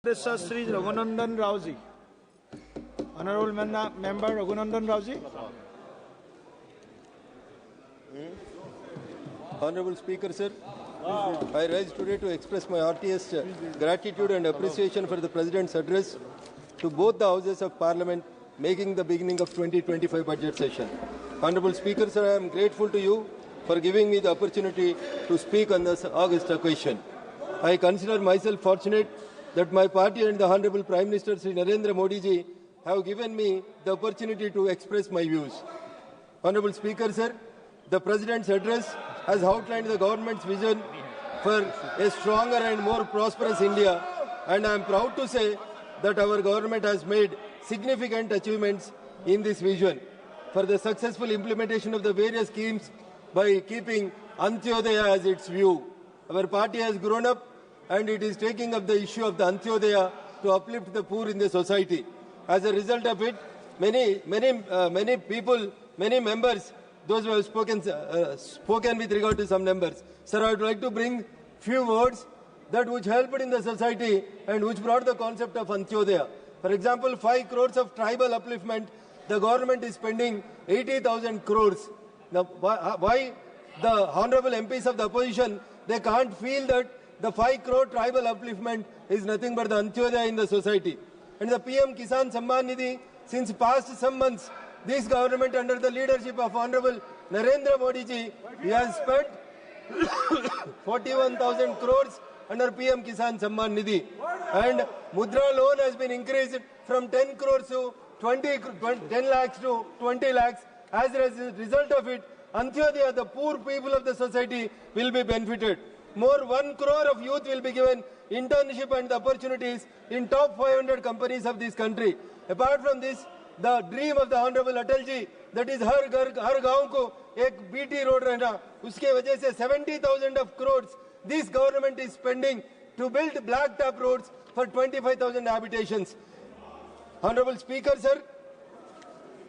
Professor Sri Raghunandan Raoji. Honorable Member Raghunandan Raoji. Honorable Speaker, sir, I rise today to express my heartiest gratitude and appreciation for the President's address to both the Houses of Parliament, making the beginning of 2025 budget session. Honorable Speaker, sir, I am grateful to you for giving me the opportunity to speak on this august occasion. I consider myself fortunate that my party and the Honorable Prime Minister Sri Narendra Modi ji have given me the opportunity to express my views. Honorable Speaker, sir, the President's address has outlined the government's vision for a stronger and more prosperous India, and I am proud to say that our government has made significant achievements in this vision for the successful implementation of the various schemes by keeping Antyodaya as its view. Our party has grown up and it is taking up the issue of the Antyodaya to uplift the poor in the society. As a result of it, many people, many members, those who have spoken with regard to some numbers. Sir, I would like to bring few words that which helped in the society and which brought the concept of Antyodaya. For example, 5 crores of tribal upliftment, the government is spending 80,000 crores. Now, why the honorable MPs of the opposition, they can't feel that the 5 crore tribal upliftment is nothing but the Antyodaya in the society. And the PM Kisan Samman Nidhi, since past some months, this government under the leadership of Honorable Narendra Modi ji, he has spent 41,000 crores under PM Kisan Samman Nidhi. And Mudra loan has been increased from 10 crores to 10 lakhs to 20 lakhs. As a result of it, Antyodaya, the poor people of the society, will be benefited. More 1 crore of youth will be given internship and opportunities in top 500 companies of this country. Apart from this, the dream of the Honorable Atal ji, that is har gaon ko ek BT road rehna, uske wajah se 70,000 of crores this government is spending to build blacktop roads for 25,000 habitations. Honorable Speaker, sir,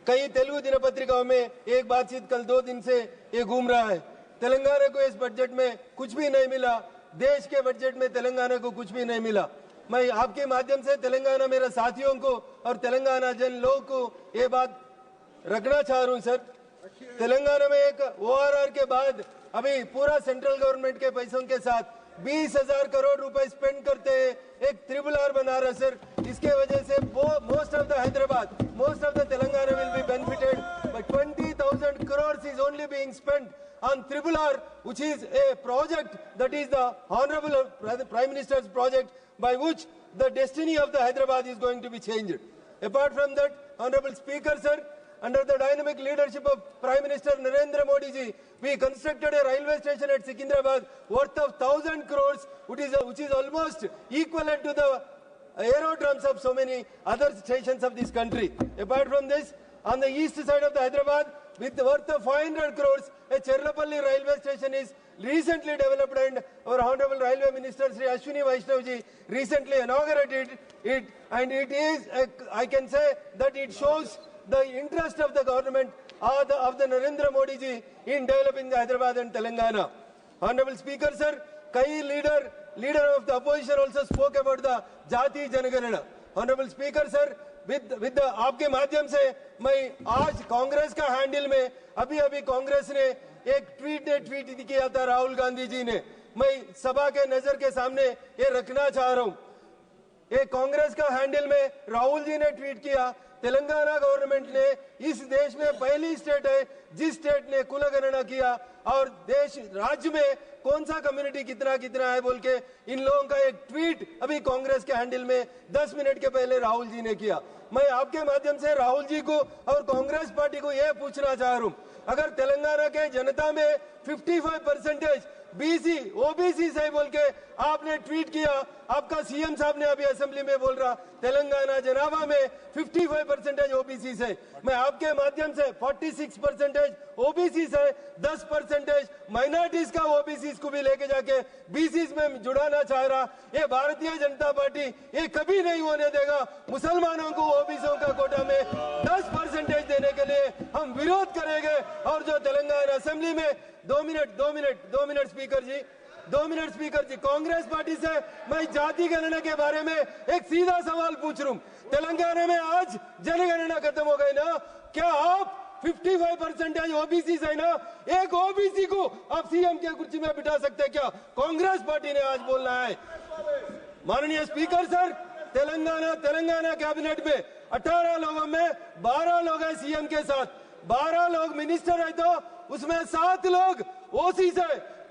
कई तेलुगु दिनपत्रिकाओं में एक बातचीत कल 2 दिन से ये घूम रहा है। तेलंगाना को इस बजट में कुछ भी नहीं मिला, देश के बजट में तेलंगाना को कुछ भी नहीं मिला। मैं आपके माध्यम से तेलंगाना मेरे साथियों को और तेलंगाना जन लोगों को ये बात रखना चाह रहा हूं सर। तेलंगाना में एक ORR के बाद अभी पूरा सेंट्रल गवर्नमेंट के पैसों के साथ 20,000 करोड़ रुपए स्पेंड करते हैं, एक RRR बना रहा सर। इसके वजह से most of the Hyderabad, most of the Telangana will be benefited, but 20,000 crores is only being spent on RRR, which is a project that is the Honorable Prime Minister's project by which the destiny of the Hyderabad is going to be changed. Apart from that, Honorable Speaker, sir, under the dynamic leadership of Prime Minister Narendra Modi ji, we constructed a railway station at Secunderabad worth of 1,000 crores, which is almost equivalent to the aerodromes of so many other stations of this country. Apart from this, on the east side of the Hyderabad, with the worth of 500 crores, a Cherlapalli railway station is recently developed, and our Honorable Railway Minister Sri Ashwini Vaishnav ji recently inaugurated it, and it is, I can say that it shows the interest of the government of the Narendra Modi ji in developing the Hyderabad and Telangana. Honorable Speaker, sir, kai leader of the opposition also spoke about the Jati Janaganana. Honorable Speaker, sir, with the आपके माध्यम से मैं आज कांग्रेस का handle में अभी कांग्रेस ने एक ट्वीट किया था राहुल गांधी जी ने, मैं सभा के नजर के सामने ये रखना चाह रहा हूं। ये कांग्रेस का हैंडल में राहुल जी ने ट्वीट किया, तेलंगाना गवर्नमेंट ने इस देश में पहली स्टेट है जिस स्टेट ने कुलगणना किया और राज्य में कौन सा कम्युनिटी कितना है बोल के इन लोगों का एक ट्वीट अभी कांग्रेस के हैंडल में 10 मिनट के पहले राहुल जी ने किया। मैं आपके माध्यम से राहुल जी को और कांग्रेस पार्टी को यह पूछना चाह रहा हूं, अगर तेलंगाना के जनता में 55% BC OBC से बोल के आपने ट्वीट किया, आपका सीएम साहब ने अभी असेंबली में बोल रहा तेलंगाना जनाबा में 55% OBC से, मैं आपके माध्यम से 46% OBC से 10% माइनॉरिटीज का OBC को भी लेके जाके BCs में जुड़ाना चाह रहा। ये भारतीय जनता पार्टी ये कभी नहीं होने देगा। मुसलमानों को OBCों का कोटा में 10% देने के लिए हम विरोध करेंगे। और जो तेलंगाना असेंबली में 2 मिनट स्पीकर जी, 2 मिनट स्पीकर जी। कांग्रेस पार्टी से मैं जाति गणना के बारे में एक सीधा सवाल पूछ रहा हूँ। तेलंगाना में आज जनगणना खत्म हो गई ना, क्या आप 55% ओबीसी है ना, एक ओबीसी को आप सीएम के कुर्सी में बिठा सकते हैं क्या? कांग्रेस पार्टी ने आज बोलना है। माननीय स्पीकर सर, तेलंगाना कैबिनेट में 18 लोगों में 12 लोग हैं सीएम के साथ, 12 लोग मिनिस्टर है, तो उसमें 7 लोग ओसी से,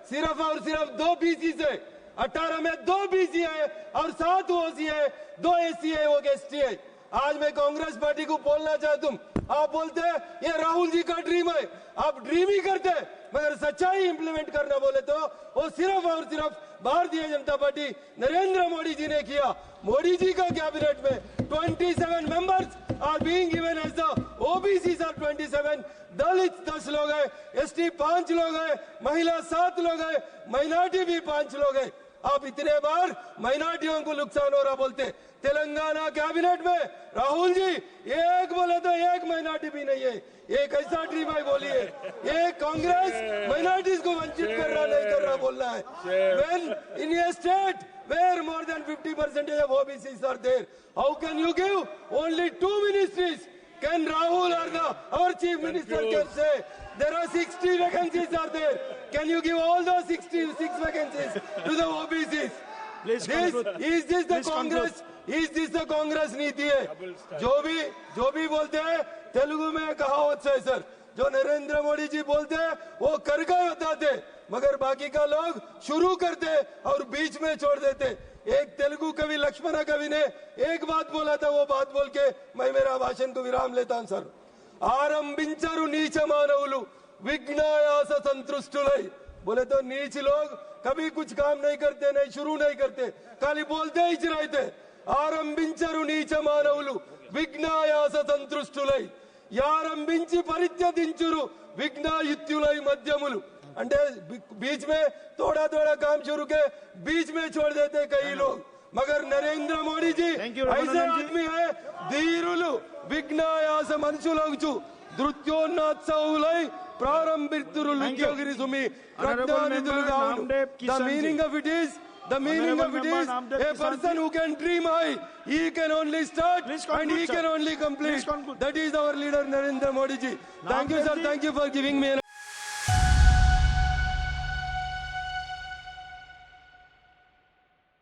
सिर्फ और सिर्फ 2 बीसी से। 18 में 2 बीसी है और 7 ओसी है, 2 एससी है, वो एसटी है। आज मैं कांग्रेस पार्टी को बोलना चाहता हूँ, आप बोलते हैं ये राहुल जी का ड्रीम है, आप ड्रीम ही करते हैं, मगर सच्चाई इंप्लीमेंट करना बोले तो वो सिर्फ और सिर्फ भारतीय जनता पार्टी नरेंद्र मोदी जी ने किया। मोदी जी का कैबिनेट में 27 members are being given as the OBC are 27, Dalit 10 लोग हैं, एसटी 5 लोग हैं, महिला 7 लोग हैं, माइनॉरिटी भी 5 लोग हैं। आप इतने बार माइनॉरिटियों को नुकसान हो रहा बोलते। तेलंगाना कैबिनेट में राहुल जी एक बोले तो एक माइनॉरिटी भी नहीं है, एक ऐसा ड्रीम है बोलिए, एक कांग्रेस माइनॉरिटीज को वंचित कर रहा नहीं कर रहा बोलना है। When in a state where more than 50% of OBCs are there, how can you give only 2 ministries? Can Rahul or our chief minister can say there are 60 vacancies are there? Can you give all those 66 vacancies to the OBCs? Please conclude. Is this the Please Congress? conclude. Is this the Congress नीति है? जो भी बोलते हैं तेलुगु में कहावत है sir, जो नरेंद्र मोदी जी बोलते हैं वो कर गए बताते, मगर बाकी का लोग शुरू करते और बीच में छोड़ देते। एक तेलुगु कवि लक्ष्मण कवि ने एक बात बोला था, वो बात बोल के मैं मेरा भाषण को विराम लेता हूं सर। आरंभिंचरु नीच मानवुलु विघ्नायास संतुष्टुलై, बोले तो नीच लोग कभी कुछ काम नहीं करते, नहीं शुरू नहीं करते, खाली बोलते ही रहते। आरंभिंचरु नीच मानवुलु विघ्नायास संतुष्टुలై, यारंभिंచి परित्यజించురు विघ्नायुत्युలై मध्यमुలు। అంటే बीच में थोड़ा थोड़ा काम शुरू के बीच में छोड़ देते कई लोग, मगर नरेंद्र मोदी जी ऐसे आदमी है, धीरुలు विघ्नायास मनुषुलగుచు ధృత్యోన్నోత్సవులై ప్రారంభితురు లుగ్యోగిరి సుమి ప్రజ్ఞానిధులుగా ఉండు। The meaning of it is a person who can dream high, he can only start and he can only complete. That is our leader Narendra Modi ji. Thank you sir, thank you for giving me an